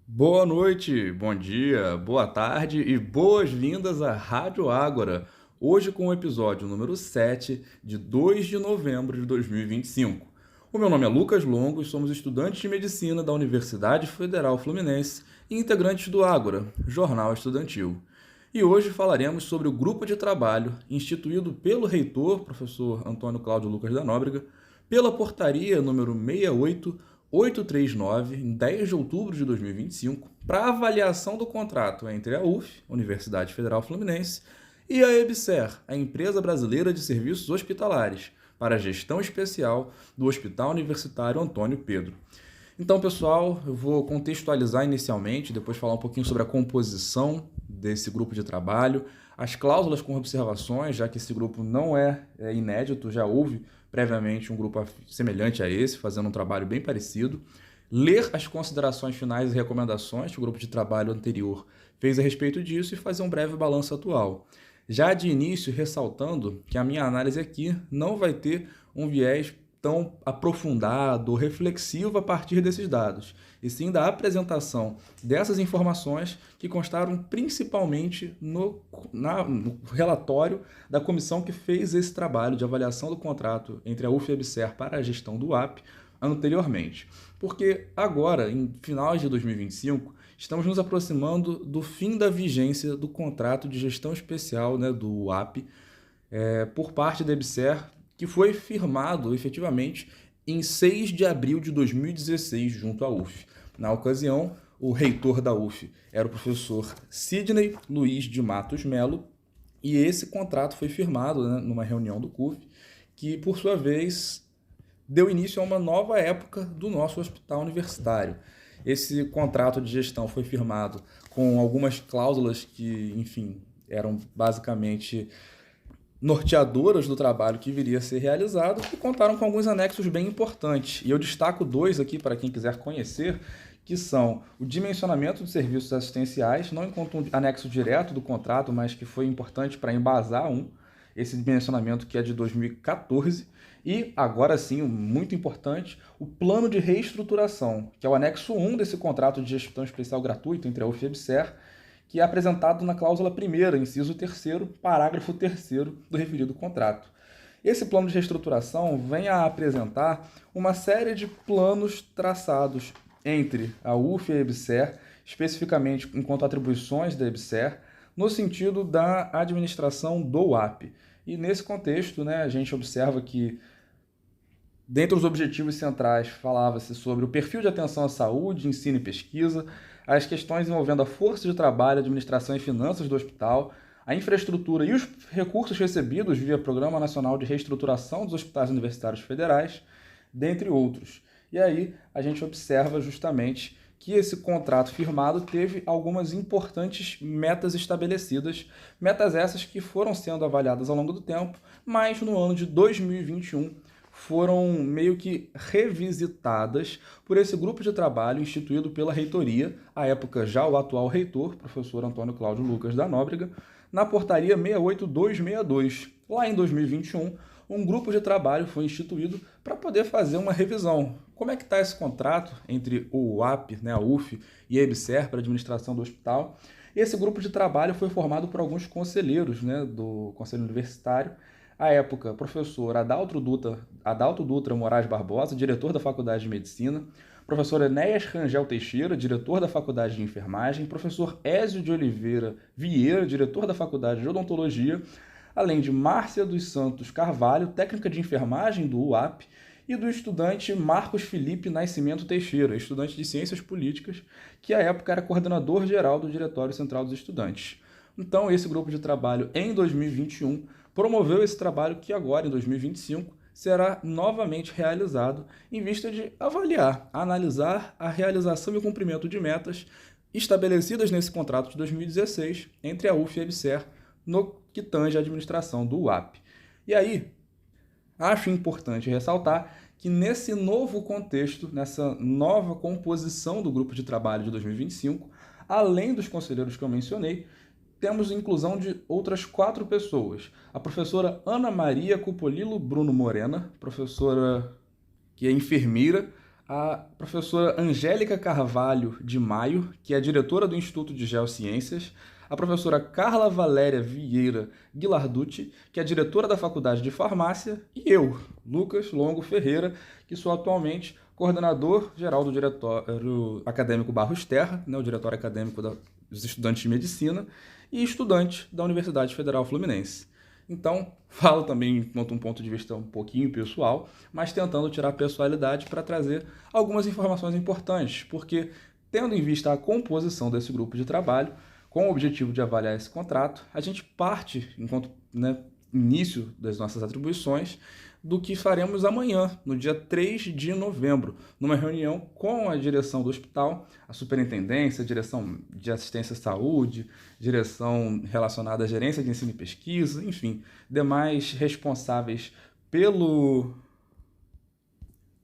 Boa noite, bom dia, boa tarde e boas-vindas à Rádio Ágora. Hoje com o episódio número 7 de 2 de novembro de 2025. O meu nome é Lucas Longo e somos estudantes de medicina da Universidade Federal Fluminense e integrantes do Ágora, Jornal Estudantil. E hoje falaremos sobre o grupo de trabalho instituído pelo reitor, professor Antônio Cláudio Lucas da Nóbrega, pela portaria número 68839, em 10 de outubro de 2025, para avaliação do contrato entre a UF, Universidade Federal Fluminense, e a EBSER, a Empresa Brasileira de Serviços Hospitalares, para a gestão especial do Hospital Universitário Antônio Pedro. Então, pessoal, eu vou contextualizar inicialmente, depois falar um pouquinho sobre a composição desse grupo de trabalho, as cláusulas com observações, já que esse grupo não é inédito, já houve previamente um grupo semelhante a esse, fazendo um trabalho bem parecido, ler as considerações finais e recomendações que o grupo de trabalho anterior fez a respeito disso e fazer um breve balanço atual. Já de início, ressaltando que a minha análise aqui não vai ter um viés tão aprofundado ou reflexivo a partir desses dados, e sim da apresentação dessas informações que constaram principalmente no relatório da comissão que fez esse trabalho de avaliação do contrato entre a UF e a EBSER para a gestão do UAP anteriormente. Porque agora, em finais de 2025, estamos nos aproximando do fim da vigência do contrato de gestão especial, do UAP, por parte da EBSER, que foi firmado efetivamente em 6 de abril de 2016 junto à UF. Na ocasião, o reitor da UF era o professor Sidney Luiz de Matos Melo, e esse contrato foi firmado numa reunião do CUF, que por sua vez deu início a uma nova época do nosso hospital universitário. Esse contrato de gestão foi firmado com algumas cláusulas que, enfim, eram basicamente norteadoras do trabalho que viria a ser realizado e contaram com alguns anexos bem importantes. E eu destaco dois aqui para quem quiser conhecer, que são o dimensionamento de serviços assistenciais, não enquanto um anexo direto do contrato, mas que foi importante para embasar esse dimensionamento que é de 2014, e agora sim, muito importante, o plano de reestruturação, que é o anexo 1 desse contrato de gestão especial gratuito entre a UF e a EBSER, que é apresentado na cláusula 1ª, inciso 3º, parágrafo 3º do referido contrato. Esse plano de reestruturação vem a apresentar uma série de planos traçados entre a UF e a EBSER, especificamente enquanto atribuições da EBSER, no sentido da administração do UAP. E nesse contexto, a gente observa que, dentre os objetivos centrais, falava-se sobre o perfil de atenção à saúde, ensino e pesquisa, as questões envolvendo a força de trabalho, administração e finanças do hospital, a infraestrutura e os recursos recebidos via Programa Nacional de Reestruturação dos Hospitais Universitários Federais, dentre outros. E aí a gente observa justamente que esse contrato firmado teve algumas importantes metas estabelecidas, metas essas que foram sendo avaliadas ao longo do tempo, mas no ano de 2021 foram meio que revisitadas por esse grupo de trabalho instituído pela reitoria, à época já o atual reitor, professor Antônio Cláudio Lucas da Nóbrega, na portaria 68262. Lá em 2021, um grupo de trabalho foi instituído para poder fazer uma revisão. Como é que está esse contrato entre o UAP, a UF e a EBSER para a administração do hospital? Esse grupo de trabalho foi formado por alguns conselheiros do Conselho Universitário. À época, professor Adalto Dutra Moraes Barbosa, diretor da Faculdade de Medicina, professor Enéas Rangel Teixeira, diretor da Faculdade de Enfermagem, professor Ézio de Oliveira Vieira, diretor da Faculdade de Odontologia, além de Márcia dos Santos Carvalho, técnica de enfermagem do UAP, e do estudante Marcos Felipe Nascimento Teixeira, estudante de Ciências Políticas, que à época era coordenador geral do Diretório Central dos Estudantes. Então, esse grupo de trabalho, em 2021, promoveu esse trabalho que agora, em 2025, será novamente realizado em vista de avaliar, analisar a realização e o cumprimento de metas estabelecidas nesse contrato de 2016 entre a UF e a EBSER no que tange à administração do UAP. E aí, acho importante ressaltar que nesse novo contexto, nessa nova composição do grupo de trabalho de 2025, além dos conselheiros que eu mencionei, temos a inclusão de outras 4 pessoas. A professora Ana Maria Cupolilo Bruno Morena, professora que é enfermeira, a professora Angélica Carvalho de Maio, que é diretora do Instituto de Geociências, a professora Carla Valéria Vieira Guilarducci, que é diretora da Faculdade de Farmácia, e eu, Lucas Longo Ferreira, que sou atualmente coordenador geral do Diretório Acadêmico Barros Terra, né, o Diretório Acadêmico dos Estudantes de Medicina, e estudante da Universidade Federal Fluminense. Então, falo também enquanto um ponto de vista um pouquinho pessoal, mas tentando tirar a pessoalidade para trazer algumas informações importantes, porque, tendo em vista a composição desse grupo de trabalho, com o objetivo de avaliar esse contrato, a gente parte, enquanto início das nossas atribuições, do que faremos amanhã, no dia 3 de novembro, numa reunião com a direção do hospital, a superintendência, a direção de assistência à saúde, direção relacionada à gerência de ensino e pesquisa, enfim, demais responsáveis pelo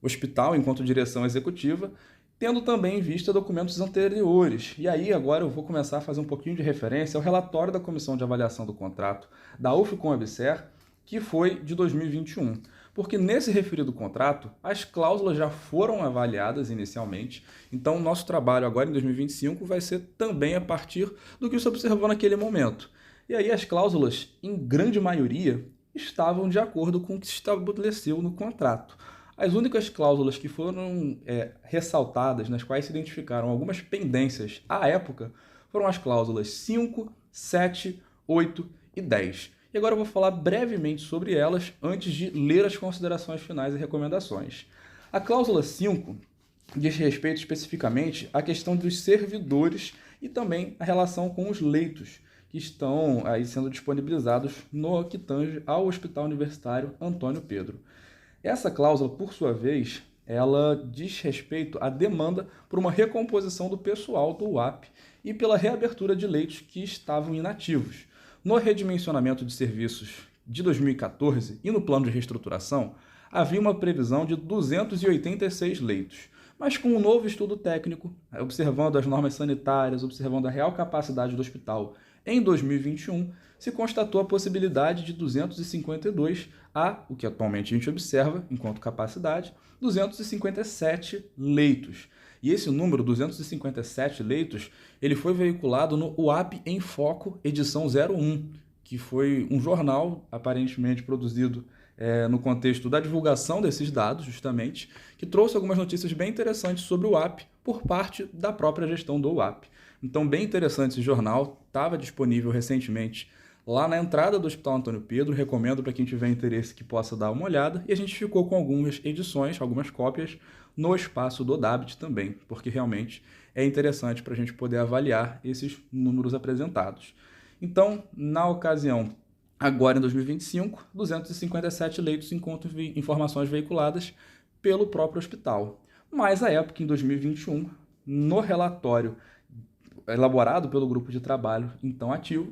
hospital enquanto direção executiva, tendo também em vista documentos anteriores. E aí agora eu vou começar a fazer um pouquinho de referência ao relatório da Comissão de Avaliação do Contrato da UF com a EBSER, que foi de 2021. Porque nesse referido contrato, as cláusulas já foram avaliadas inicialmente, então o nosso trabalho agora em 2025 vai ser também a partir do que se observou naquele momento. E aí as cláusulas, em grande maioria, estavam de acordo com o que se estabeleceu no contrato. As únicas cláusulas que foram ressaltadas, nas quais se identificaram algumas pendências à época, foram as cláusulas 5, 7, 8 e 10. E agora eu vou falar brevemente sobre elas antes de ler as considerações finais e recomendações. A cláusula 5 diz respeito especificamente à questão dos servidores e também a relação com os leitos que estão aí sendo disponibilizados no que tange ao Hospital Universitário Antônio Pedro. Essa cláusula, por sua vez, ela diz respeito à demanda por uma recomposição do pessoal do UAP e pela reabertura de leitos que estavam inativos. No redimensionamento de serviços de 2014 e no plano de reestruturação, havia uma previsão de 286 leitos, mas com um novo estudo técnico, observando as normas sanitárias, observando a real capacidade do hospital em 2021, se constatou a possibilidade de 252 a, o que atualmente a gente observa, enquanto capacidade, 257 leitos. E esse número, 257 leitos, ele foi veiculado no UAP em Foco, edição 01, que foi um jornal aparentemente produzido no contexto da divulgação desses dados, justamente, que trouxe algumas notícias bem interessantes sobre o UAP por parte da própria gestão do UAP. Então, bem interessante esse jornal, estava disponível recentemente lá na entrada do Hospital Antônio Pedro, recomendo para quem tiver interesse que possa dar uma olhada, e a gente ficou com algumas edições, algumas cópias, no espaço do DABT também, porque realmente é interessante para a gente poder avaliar esses números apresentados. Então, na ocasião, agora em 2025, 257 leitos encontram informações veiculadas pelo próprio hospital. Mas, à época, em 2021, no relatório elaborado pelo grupo de trabalho então ativo,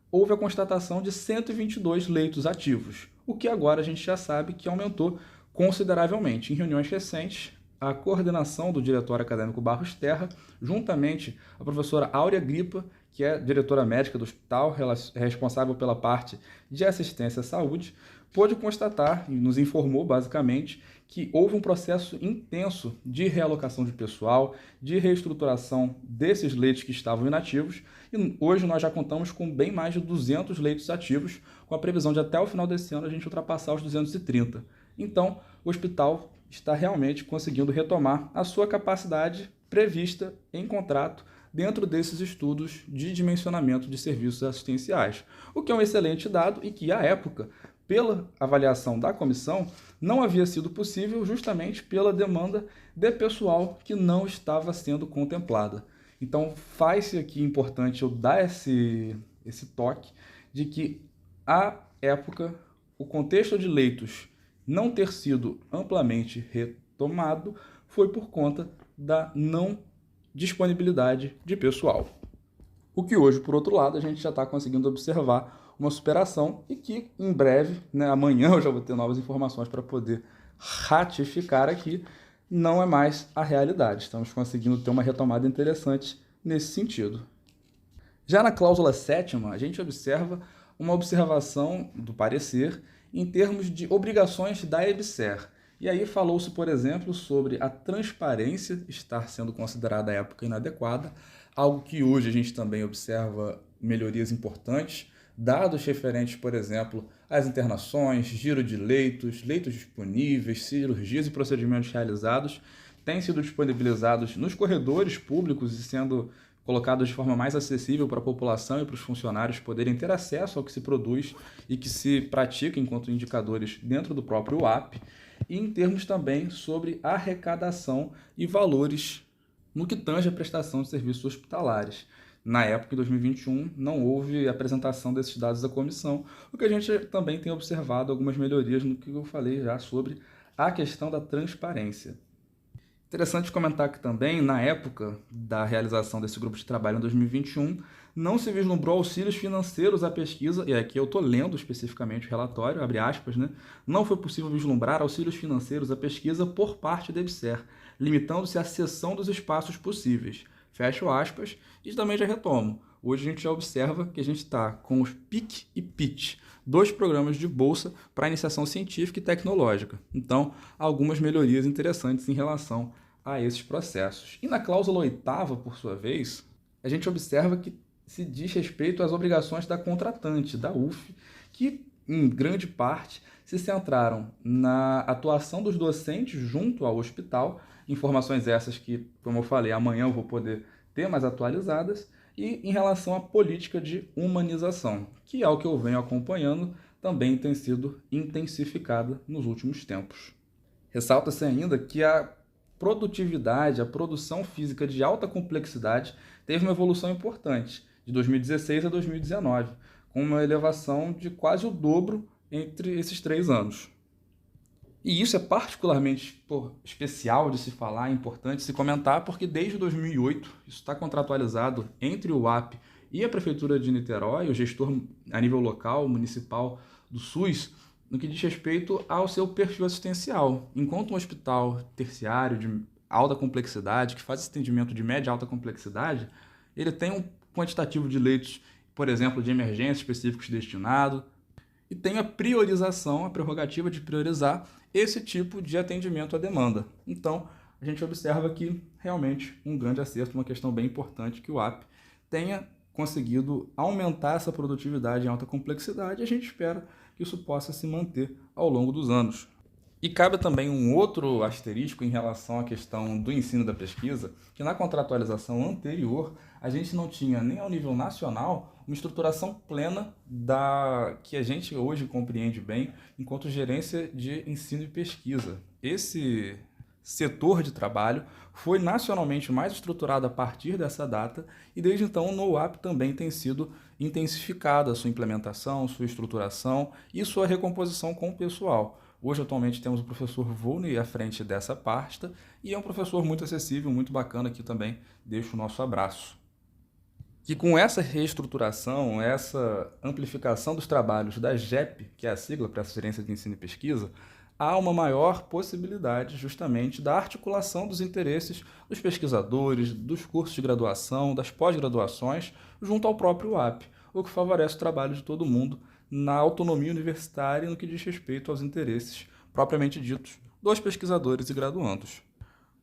houve a constatação de 122 leitos ativos, o que agora a gente já sabe que aumentou consideravelmente. Em reuniões recentes, a coordenação do Diretório Acadêmico Barros Terra, juntamente a professora Áurea Gripa, que é diretora médica do hospital, responsável pela parte de assistência à saúde, pôde constatar e nos informou basicamente que houve um processo intenso de realocação de pessoal, de reestruturação desses leitos que estavam inativos, e hoje nós já contamos com bem mais de 200 leitos ativos, com a previsão de até o final desse ano a gente ultrapassar os 230. Então, o hospital está realmente conseguindo retomar a sua capacidade prevista em contrato dentro desses estudos de dimensionamento de serviços assistenciais, o que é um excelente dado e que, à época, pela avaliação da comissão, não havia sido possível justamente pela demanda de pessoal que não estava sendo contemplada. Então, faz-se aqui importante eu dar esse toque de que, à época, o contexto de leitos não ter sido amplamente retomado foi por conta da não disponibilidade de pessoal. O que hoje, por outro lado, a gente já está conseguindo observar uma superação e que em breve, amanhã eu já vou ter novas informações para poder ratificar aqui, não é mais a realidade. Estamos conseguindo ter uma retomada interessante nesse sentido. Já na cláusula 7ª, a gente observa uma observação do parecer em termos de obrigações da EBSER. E aí falou-se, por exemplo, sobre a transparência estar sendo considerada à época inadequada, algo que hoje a gente também observa melhorias importantes, dados referentes, por exemplo, às internações, giro de leitos, leitos disponíveis, cirurgias e procedimentos realizados, têm sido disponibilizados nos corredores públicos e sendo colocados de forma mais acessível para a população e para os funcionários poderem ter acesso ao que se produz e que se pratica enquanto indicadores dentro do próprio UAP, e em termos também sobre arrecadação e valores no que tange a prestação de serviços hospitalares. Na época, em 2021, não houve apresentação desses dados à comissão, o que a gente também tem observado algumas melhorias no que eu falei já sobre a questão da transparência. Interessante comentar que também, na época da realização desse grupo de trabalho em 2021, não se vislumbrou auxílios financeiros à pesquisa, e aqui eu estou lendo especificamente o relatório, abre aspas, né? Não foi possível vislumbrar auxílios financeiros à pesquisa por parte da EBSER, limitando-se à cessão dos espaços possíveis. Fecho aspas, e também já retomo. Hoje a gente já observa que a gente está com os PIC e PIT, dois programas de bolsa para iniciação científica e tecnológica. Então, algumas melhorias interessantes em relação a esses processos. E na cláusula 8ª, por sua vez, a gente observa que se diz respeito às obrigações da contratante, da UF, que, em grande parte, se centraram na atuação dos docentes junto ao hospital, informações essas que, como eu falei, amanhã eu vou poder ter mais atualizadas, e em relação à política de humanização, que, ao que eu venho acompanhando, também tem sido intensificada nos últimos tempos. Ressalta-se ainda que a produtividade, a produção física de alta complexidade teve uma evolução importante, de 2016 a 2019, com uma elevação de quase o dobro entre esses 3 anos. E isso é particularmente especial de se falar, importante se comentar, porque desde 2008 isso está contratualizado entre o UAP e a Prefeitura de Niterói, o gestor a nível local, municipal do SUS, no que diz respeito ao seu perfil assistencial. Enquanto um hospital terciário de alta complexidade, que faz esse atendimento de média e alta complexidade, ele tem um quantitativo de leitos, por exemplo, de emergência específicos destinado, e tem a priorização, a prerrogativa de priorizar esse tipo de atendimento à demanda. Então, a gente observa que realmente um grande acerto, uma questão bem importante, que o UAP tenha conseguido aumentar essa produtividade em alta complexidade, e a gente espera que isso possa se manter ao longo dos anos. E cabe também um outro asterisco em relação à questão do ensino da pesquisa, que na contratualização anterior a gente não tinha nem ao nível nacional uma estruturação plena da que a gente hoje compreende bem enquanto gerência de ensino e pesquisa. Esse setor de trabalho foi nacionalmente mais estruturado a partir dessa data e desde então no UAP também tem sido intensificada a sua implementação, sua estruturação e sua recomposição com o pessoal. Hoje, atualmente, temos o professor Volney à frente dessa pasta e é um professor muito acessível, muito bacana, que também deixo o nosso abraço. Que com essa reestruturação, essa amplificação dos trabalhos da GEP, que é a sigla para a Gerência de Ensino e Pesquisa, há uma maior possibilidade justamente da articulação dos interesses dos pesquisadores, dos cursos de graduação, das pós-graduações, junto ao próprio UAP, o que favorece o trabalho de todo mundo na autonomia universitária no que diz respeito aos interesses propriamente ditos dos pesquisadores e graduandos.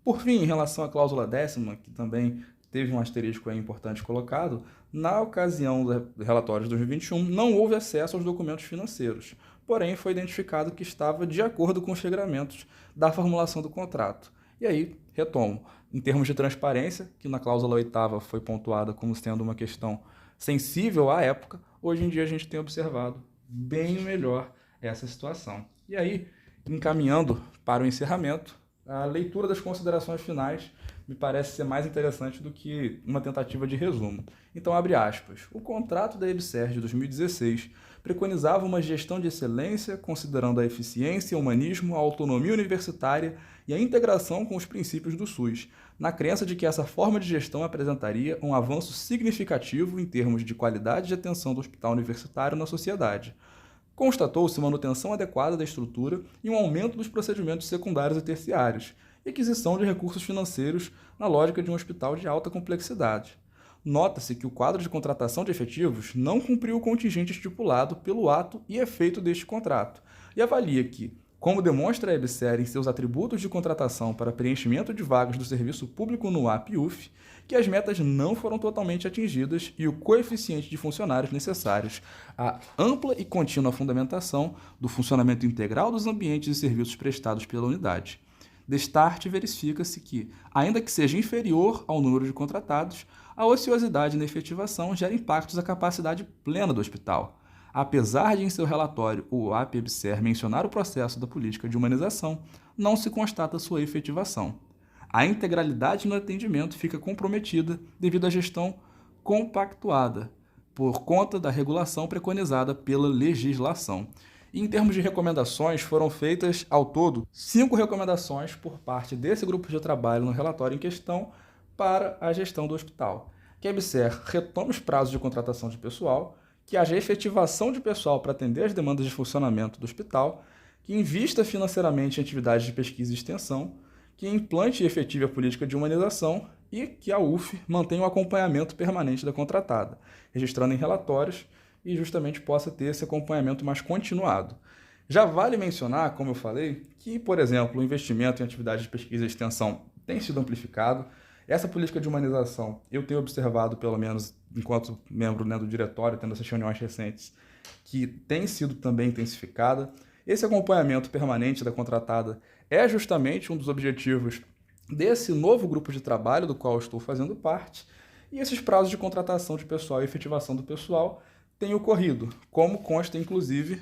Por fim, em relação à cláusula 10ª, que também teve um asterisco aí importante colocado, na ocasião do relatório de 2021 não houve acesso aos documentos financeiros, porém foi identificado que estava de acordo com os regramentos da formulação do contrato. E aí, retomo, em termos de transparência, que na cláusula 8ª foi pontuada como sendo uma questão sensível à época, hoje em dia a gente tem observado bem melhor essa situação. E aí, encaminhando para o encerramento, a leitura das considerações finais me parece ser mais interessante do que uma tentativa de resumo. Então, abre aspas. O contrato da EBSER de 2016 preconizava uma gestão de excelência, considerando a eficiência, o humanismo, a autonomia universitária e a integração com os princípios do SUS, na crença de que essa forma de gestão apresentaria um avanço significativo em termos de qualidade de atenção do hospital universitário na sociedade. Constatou-se manutenção adequada da estrutura e um aumento dos procedimentos secundários e terciários, e aquisição de recursos financeiros na lógica de um hospital de alta complexidade. Nota-se que o quadro de contratação de efetivos não cumpriu o contingente estipulado pelo ato e efeito deste contrato, e avalia que, Como demonstra a EBSER em seus atributos de contratação para preenchimento de vagas do serviço público no AP e UF, que as metas não foram totalmente atingidas e o coeficiente de funcionários necessários à ampla e contínua fundamentação do funcionamento integral dos ambientes e serviços prestados pela unidade. Destarte verifica-se que, ainda que seja inferior ao número de contratados, a ociosidade na efetivação gera impactos à capacidade plena do hospital. Apesar de, em seu relatório, o AP-EBSER mencionar o processo da política de humanização, não se constata sua efetivação. A integralidade no atendimento fica comprometida devido à gestão compactuada, por conta da regulação preconizada pela legislação. E, em termos de recomendações, foram feitas, ao todo, 5 recomendações por parte desse grupo de trabalho no relatório em questão para a gestão do hospital. Que a EBSER retome os prazos de contratação de pessoal, que haja efetivação de pessoal para atender as demandas de funcionamento do hospital, que invista financeiramente em atividades de pesquisa e extensão, que implante e efetive a política de humanização e que a UF mantenha o acompanhamento permanente da contratada, registrando em relatórios e justamente possa ter esse acompanhamento mais continuado. Já vale mencionar, como eu falei, que, por exemplo, o investimento em atividades de pesquisa e extensão tem sido amplificado. Essa política de humanização eu tenho observado, pelo menos enquanto membro, do diretório, tendo essas reuniões recentes, que tem sido também intensificada. Esse acompanhamento permanente da contratada é justamente um dos objetivos desse novo grupo de trabalho do qual eu estou fazendo parte, e esses prazos de contratação de pessoal e efetivação do pessoal têm ocorrido, como consta inclusive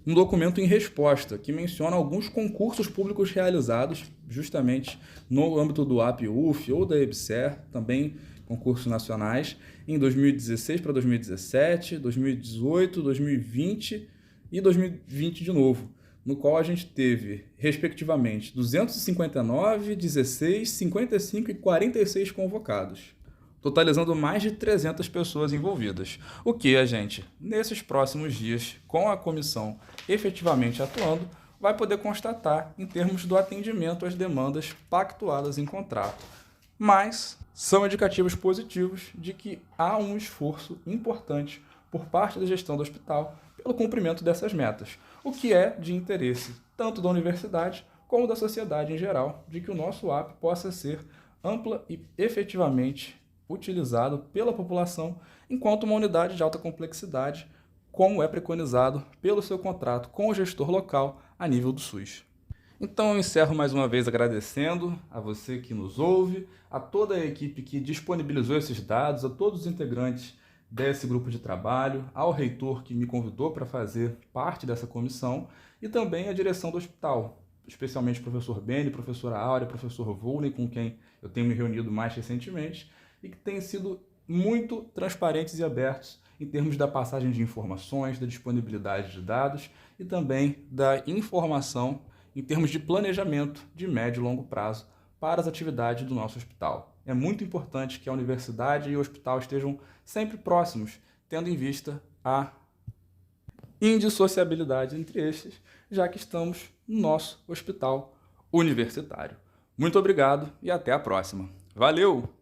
um documento em resposta, que menciona alguns concursos públicos realizados justamente no âmbito do AP-UF ou da EBSER, também concursos nacionais, em 2016 para 2017, 2018, 2020 e 2020 de novo, no qual a gente teve, respectivamente, 259, 16, 55 e 46 convocados, totalizando mais de 300 pessoas envolvidas. O que a gente, nesses próximos dias, com a comissão efetivamente atuando, vai poder constatar em termos do atendimento às demandas pactuadas em contrato. Mas são indicativos positivos de que há um esforço importante por parte da gestão do hospital pelo cumprimento dessas metas, o que é de interesse tanto da universidade como da sociedade em geral, de que o nosso AP possa ser ampla e efetivamente utilizado pela população enquanto uma unidade de alta complexidade, como é preconizado pelo seu contrato com o gestor local a nível do SUS. Então eu encerro mais uma vez agradecendo a você que nos ouve, a toda a equipe que disponibilizou esses dados, a todos os integrantes desse grupo de trabalho, ao reitor que me convidou para fazer parte dessa comissão e também a direção do hospital, especialmente o professor Beni, professora Áurea, professor Volney, com quem eu tenho me reunido mais recentemente, e que têm sido muito transparentes e abertos em termos da passagem de informações, da disponibilidade de dados e também da informação em termos de planejamento de médio e longo prazo para as atividades do nosso hospital. É muito importante que a universidade e o hospital estejam sempre próximos, tendo em vista a indissociabilidade entre estes, já que estamos no nosso hospital universitário. Muito obrigado e até a próxima. Valeu!